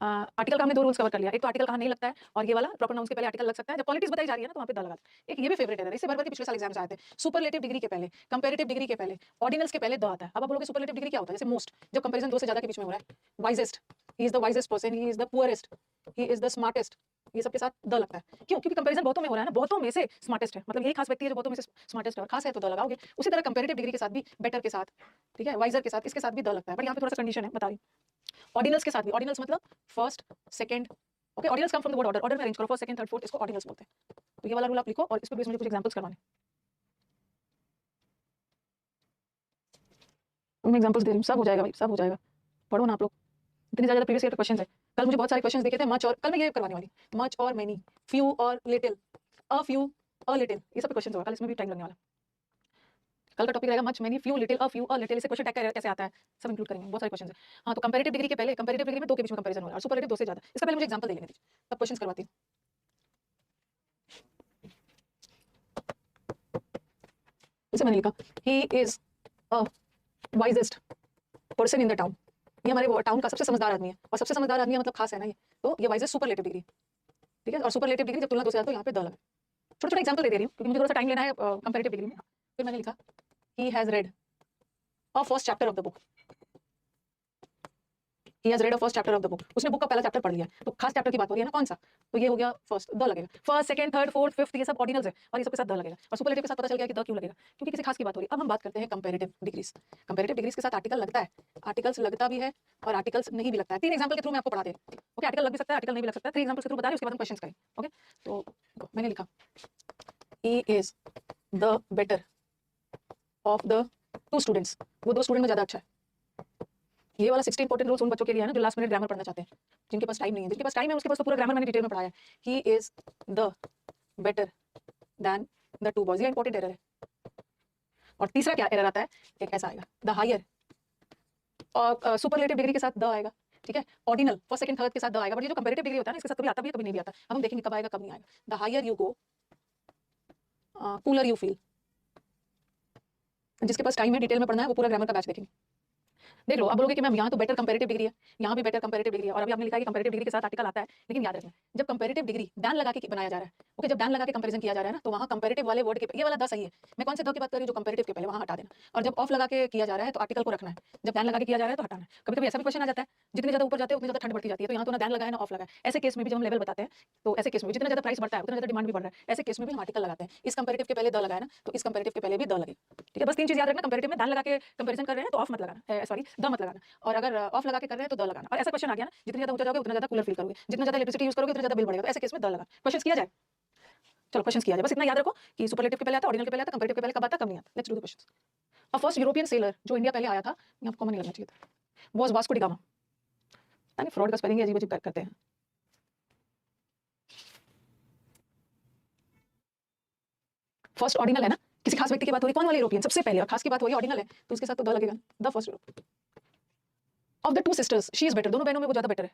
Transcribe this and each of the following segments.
Article का हमने दो रूल्स कवर कर लिया, एक तो आर्टिकल कहाँ नहीं लगता है और ये वाला प्रॉपर नाउन्स के पहले आर्टिकल लग सकता है, जब पॉलिटिक्स बताई जा रही है ना तो वहाँ पे द लगाता है। एक ये भी फेवरेट है, इससे बार के पिछले साल एग्जाम्स आए थे, सुपरलेटिव डिग्री के पहले, कंपैरेटिव डिग्री के पहले, ऑर्डिनल्स के पहले द आता है। अब आप बोलोगे सुपरलेटिव डिग्री क्या होता है? जैसे मोस्ट, जब कंपैरिजन दो से ज्यादा के बीच में हो रहा है, wisest, he is the wisest person, he is the poorest, he is the smartest, ये सबके साथ द लगता है। क्यों? क्योंकि कंपैरिजन बहुतों में हो रहा है ना, बहुतों में से स्मार्टेस्ट है, मतलब यही खास व्यक्ति है जो बहुतों में से स्मार्टेस्ट है और खास है तो द लगाओगे। उसी तरह कंपैरेटिव डिग्री के साथ भी बेटर के साथ, ठीक है, वाइजर के साथ, इसके साथ भी द लगता है। बट यहाँ पे थोड़ा सा कंडीशन है, बता रही हूँ। ऑर्डिनल्स के साथ भी, ऑर्डिनल्स मतलब first, second, okay, ordinals come from the word order, order में अरेंज करो, फर्स्ट, सेकंड, थर्ड, फोर्थ, इसको ऑर्डिनल्स बोलते हैं। तो ये वाला रूल आप लिखो और इस पे बेस मुझे कुछ एग्जांपल्स करवाने। मैं एग्जांपल्स दे रही हूँ, सब हो जाएगा भाई, सब हो जाएगा। पढ़ो ना आप लोग, इतनी ज्यादा प्रीवियस ईयर के क्वेश्चंस है। कल मुझे बहुत सारे क्वेश्चंस देखे थे, मच और, कल मैं ये करवाने वाली, मच और मेनी, फ्यू और little, a few, a little, ये सब क्वेश्चंस होगा कल, इसमें भी टाइम लगने वाला। कल का टॉपिक रहेगा much, many, few, little, a few, a little, इसे क्वेश्चन टैग कैसे आता है सब इंक्लूड करेंगे, बहुत सारे क्वेश्चंस है। हाँ, तो कंपैरेटिव डिग्री के पहले, कंपैरेटिव डिग्री में दो के बीच में कंपैरिजन हो रहा है और सुपरलेटिव दो से ज्यादा। इसका पहले मुझे एग्जांपल दे लेने दीजिए, तब क्वेश्चंस करवाती हूँ। इसे मैंने लिखा, he is a wisest person in the town, ये हमारे टाउन का सबसे समझदार आदमी है, और सबसे समझदार आदमी है मतलब खास है ना ये, तो ये वाइजेस्ट सुपरलेटिव डिग्री, ठीक है। और सुपरलेटिव डिग्री जब तुलना दो से ज्यादा तो यहाँ पे द लगा। छोटा छोटा एग्जांपल दे रही हूँ क्योंकि मुझे थोड़ा सा टाइम लेना है कंपैरेटिव डिग्री में। फिर मैंने लिखा, he has red a first chapter of the book, he has red a first chapter of the book, उसने बुक का पहला चैप्टर पढ़ लिया, तो खास चैप्टर की बात हो रही है ना, कौन सा, तो ये हो गया फर्स्ट, द लगेगा। First, second, third, fourth, fifth, ये सब ऑर्डिनल्स है और ये सब के साथ द लगेगा। और सुपरलेटिव के साथ पता चल गया कि द क्यों लगेगा, क्योंकि किसी खास की बात हो रही है। अब हम बात करते हैं कंपैरेटिव डिग्रीज। कंपैरेटिव डिग्रीज के साथ आर्टिकल लगता है, आर्टिकल्स लगता भी है और आर्टिकल्स नहीं भी लगता है। तीन एग्जांपल के थ्रू मैं आपको पढ़ा दे, ओके, आर्टिकल लग भी सकता है, आर्टिकल नहीं भी लग सकता है, 3 एग्जांपल्स के थ्रू बता रहे, उसके बाद हम क्वेश्चंस करें, ओके। तो मैंने लिखा, ही is the better of the two students, वो दो स्टूडेंट में ज्यादा अच्छा है। ये वाला 60 इंपॉर्टेंट रूल्स उन बच्चों के लिए है ना जो लास्ट मिनट ग्रामर पढ़ना चाहते हैं, जिनके पास टाइम नहीं है, जिनके पास टाइम है उसके पास तो पूरा ग्रामर मैंने डिटेल में पढ़ाया है। ही is the better than the two boys, ये इंपॉर्टेंट एरर है। और तीसरा क्या एरर आता है, एक ऐसा आएगा, द हायर, और सुपरलेटिव डिग्री के साथ द आएगा, ठीक है। ऑर्डिनल फर्स्ट, सेकंड, थर्ड के साथ द आएगा, बट ये जो कंपैरेटिव डिग्री होता है ना इसके साथ कभी आता भी है कभी नहीं भी आता। अब हम देखेंगे कब आएगा कब नहीं आएगा। The higher you go cooler you feel, जिसके पास टाइम है डिटेल में पढ़ना है वो पूरा ग्रामर का बैच देखेंगे। देख लो, अब बोलोगे कि मैम यहाँ तो बेटर कंपैरेटिव डिग्री है, यहाँ भी बेटर कंपैरेटिव डिग्री है, और अभी आपने लिखा है कि कंपैरेटिव डिग्री के साथ आर्टिकल आता है, लेकिन याद रखना जब कंपैरेटिव डिग्री दैन लगा के बनाया जा रहा है, ओके, जब दैन लगा के कंपैरिजन किया जा रहा है ना तो वहाँ कंपैरेटिव वाले वर्ड के ये वाला द सही है। मैं कौन से द की बात कर रही हूँ, जो कंपैरेटिव के पहले, वहाँ हटा देना। और जब ऑफ लगा के किया जा रहा है तो आर्टिकल को रखना है, जब दैन लगा के किया जा रहा है तो हटाना है। कभी कभी ऐसा भी क्वेश्चन आ जाता है, जितने ज्यादा ऊपर जाते हैं उतनी ज्यादा ठंड बढ़ती जाती है, तो यहाँ तो ना दैन लगा है ना ऑफ लगा है। ऐसे केस में भी जब हम लेवल बताते हैं तो ऐसे केस में जितना ज्यादा प्राइस बढ़ता है उतना ज्यादा डिमांड भी बढ़ रहा है, ऐसे केस में भी हम आर्टिकल लगाते हैं। इस कंपैरेटिव के पहले द लगाया ना तो इस कंपैरेटिव के पहले भी द लगेगा, ठीक है। बस 3 चीज याद रखना, कंपैरेटिव में दैन लगा के कंपैरिजन कर रहे हैं तो ऑफ मत लगाना, सॉरी द मत लगाना, और अगर ऑफ लगा के कर रहे हैं तो द लगाना। और ऐसा क्वेश्चन आ गया ना, जितने ज्यादा ऊंचा जाओगे उतना ज्यादा कूलर फील करोगे, जितना ज्यादा इलेक्ट्रिसिटी यूज करोगे उतना ज्यादा बिल बढ़ेगा, तो ऐसे केस में द लगाना। क्वेश्चन किया जाए, चलो क्वेश्चन किया जाए, बस इतना याद रखो कि सुपरलेटिव के पहले आता है, ऑर्डिनल के पहले आता है, कंपैरेटिव के पहले कब आता है कब नहीं आता। Let's do the questions. A first European seller जो इंडिया पहले आया था, यहाँ कॉमन नहीं लगना चाहिए था, वाज वास्को डी गामा। यानी फ्रॉड का स्पेलिंग अजीब अजीब करते हैं। फर्स्ट ऑर्डिनल है ना, किसी खास व्यक्ति की बात हो रही, कौन वाले यूरोपियन, सबसे पहले, और खास की बात हो रही है, ऑर्डिनल है तो उसके साथ तो द लगेगा। The first Europe of the two sisters she is better, दोनों बहनों में वो ज्यादा बेटर है।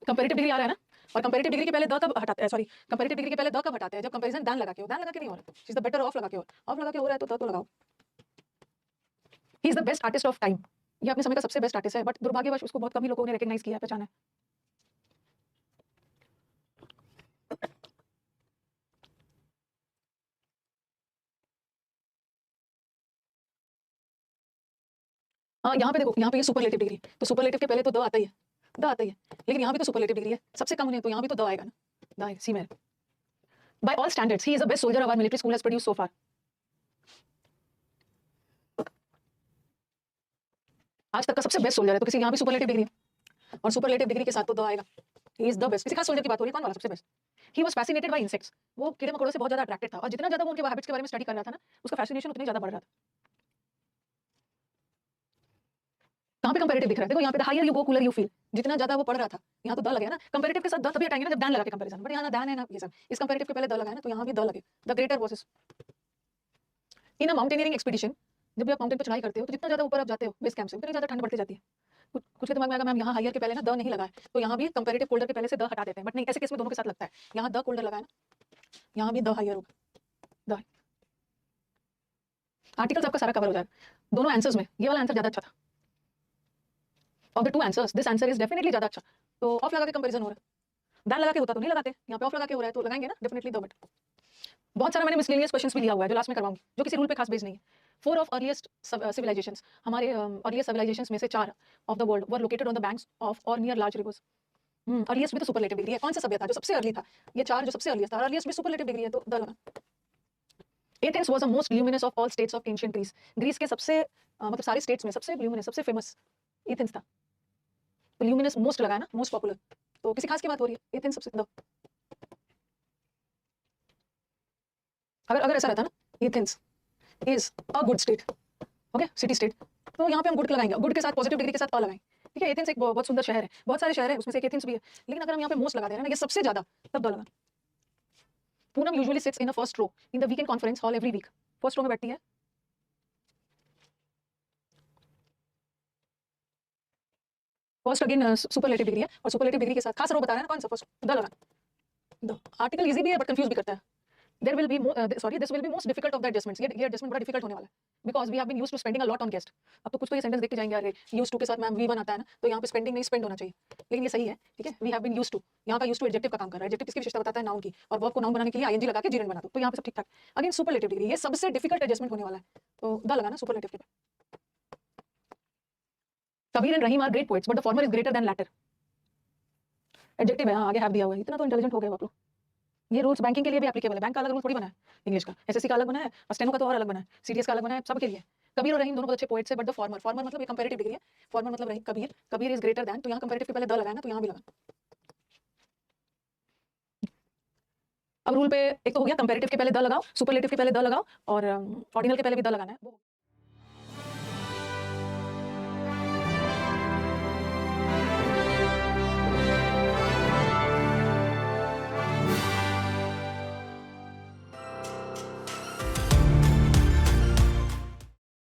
कंपैरेटिव डिग्री आ रहा है ना, और कंपैरेटिव डिग्री के पहले द कब हटाते हैं, सॉरी कंपैरेटिव डिग्री के पहले द कब हटाते हैं, जब कंपैरिजन दैन लगा के हो, दैन लगा के नहीं हो रहा, she is the better of लगा के हो, ऑफ लगा के हो रहा है तो द तो लगाओ। ही is the best artist of time, ये अपने समय का सबसे बेस्ट आर्टिस्ट है, बट दुर्भाग्यवश उसको बहुत कम ही लोगों ने रिकॉग्नाइज किया है, पहचाना है। हाँ, यहाँ पे देखो, यहाँ पे ये सुपरलेटिव डिग्री, तो सुपरलेटिव के पहले तो द आता ही है, द आता ही है, लेकिन यहाँ भी तो सुपरलेटिव डिग्री है, सबसे कम है तो यहाँ भी तो द आएगा ना, द आएगा। सी मेरे by all standards he is the best soldier our military school has produced so far. आज तक का सबसे बेस्ट सोल्जर है, तो किसी यहाँ भी सुपरलेटिव डिग्री है और सुपरलेटिव डिग्री के साथ तो द आएगा। ही इज द बेस्ट, किसी खास सोल्जर की बात हो रही है, कौन वाला सबसे best. He was fascinated by insects, वो कीड़े मकोड़ों से बहुत ज्यादा अट्रैक्टेड था, और जितना ज्यादा वो उनके हैबिट्स के बारे में स्टडी कर रहा था ना, उसका फैसिनेशन उतनी ज्यादा बढ़ रहा था। कहाँ पे कंपैरेटिव दिख रहा है, देखो यहाँ पे the higher you go cooler you feel, जितना ज्यादा वो पढ़ रहा था, यहाँ तो द लगे ना। कंपैरेटिव के साथ द तभी हटाएंगे ना जब दैन लगा के कंपैरिजन, बट यहाँ ना दैन है ना ये सब, इस कंपैरेटिव के पहले द लगा है ना तो यहाँ भी द लगे। The greater versus in a mountaineering expedition, जब भी आप माउंटेन पर चढ़ाई करते हो तो जितना ज्यादा ऊपर आप जाते हो बेस कैंप से उतनी ज्यादा ठंड बढ़ती जाती है। कुछ के दिमाग में आएगा मैम यहाँ हायर के पहले ना द नहीं लगा है, तो यहाँ भी कंपैरेटिव कोल्डर के पहले से द हटा देते हैं, बट नहीं, ऐसे केस में दोनों के साथ लगता है। यहाँ द कोल्डर लगा है ना, यहाँ भी द हायर होगा, द। आर्टिकल्स आपका सारा कवर हो जाएगा दोनों आंसर्स में, ये वाला आंसर ज्यादा अच्छा था। Of the two answers this answer is definitely ज्यादा अच्छा। तो ऑफ लगा के कंपैरिजन हो रहा है, दैन लगा के होता तो नहीं लगाते, यहाँ पे ऑफ लगा के हो रहा है तो लगाएंगे ना डेफिनेटली द बट। बहुत सारा मैंने मिसलेनियस क्वेश्चंस भी लिया हुआ है जो लास्ट में करवाऊंगी, जो किसी रूल पे खास बेस नहीं है। फोर ऑफ अर्लीस्ट सिविलाइजेशंस, हमारे अर्लीस्ट सिविलाइजेशंस में से चार of the world were located on the banks of और नियर लार्ज रिवर्स। अर्लीस्ट भी तो सुपरलेटिव डिग्री है, कौन सा सभ्यता जो सबसे अर्ली था, ये चार जो सबसे अर्लीस्ट था, अर्लीस्ट भी सुपरलेटिव डिग्री है तो द लगा। Athens was the most luminous of all states of ancient Greece, Greece के सबसे मतलब सारे स्टेट्स में सबसे ल्यूमिनस सबसे फेमस एथेंस था। तो ल्यूमिनस मोस्ट लगा है ना, मोस्ट पॉपुलर, तो किसी खास की बात हो रही है, एथेंस सबसे द। अगर अगर ऐसा रहता ना, Athens is a good state, okay city state, तो यहाँ पे हम गुड लगाएंगे, गुड के साथ पॉजिटिव डिग्री के साथ लगाएंगे, ठीक है। एथेंस एक बहुत सुंदर शहर है, बहुत सारे शहर है उसमें से एक एथेंस भी है, लेकिन अगर हम यहाँ पे मोस्ट लगा दे रहे हैं ना, ये सबसे ज्यादा, तब द लगा। Poonam usually sits in the first row in the weekend conference hall every week, first row में बैठती है। फर्स्ट अगेन सुपरलेटिव डिग्री है, और सुपरलेटिव डिग्री के साथ खास रो बता रहे हैं ना, कौन सा फर्स्ट, द लगा। द आर्टिकल इजी भी है बट कंफ्यूज भी करता है। There will be this will be most difficult of the adjustments, ये adjustment बड़ा difficult होने वाला है because we have been used to spending a lot on guest। अब तो कुछ तो ये सेंटेंस देख के जाएंगे, अरे used to के साथ मैम V1 आता है ना, तो यहाँ पे spending नहीं spend होना चाहिए, लेकिन ये सही है, ठीक है। we have been used to, यहाँ का used to adjective का काम कर रहा है, adjective किसकी विशेषता बताता है, noun की, और verb को noun बनाने के लिए ing लगा के gerund बना दो, तो यहाँ पे सब ठीक ठाक। अगेन सुपरलेटिव डिग्री, ये सबसे डिफिकल्ट एडजस्टमेंट होने वाला है, तो द लगाना सुपरलेटिव के पे। Kabir and Rahim are great poets but the former is greater than latter, adjective है, हाँ आगे हैव दिया हुआ है, इतना तो इंटेलिजेंट हो गए आप लोग। ये रूल्स बैंकिंग के लिए भी एप्लीकेबल है, बैंक का अलग रूल थोड़ी बना है, इंग्लिश का एसएससी का अलग बना है, और स्टेनो का तो और अलग बना है, सीडीएस का अलग बना है, सबके लिए। कबीर और रहीम दोनों बहुत अच्छे पोएट्स है, बट द फॉर्मर, फॉर्मर मतलब ये कंपैरेटिव डिग्री है, फॉर्मर मतलब Rahim, Kabir, Kabir is greater than, तो यहाँ कंपैरेटिव के पहले द लगाना, तो यहाँ भी लगा। अब रूल पे एक तो हो गया कंपैरेटिव के पहले द लगाओ, सुपरलेटिव के पहले द लगाओ, और ऑर्डिनल के पहले भी द लगाना है।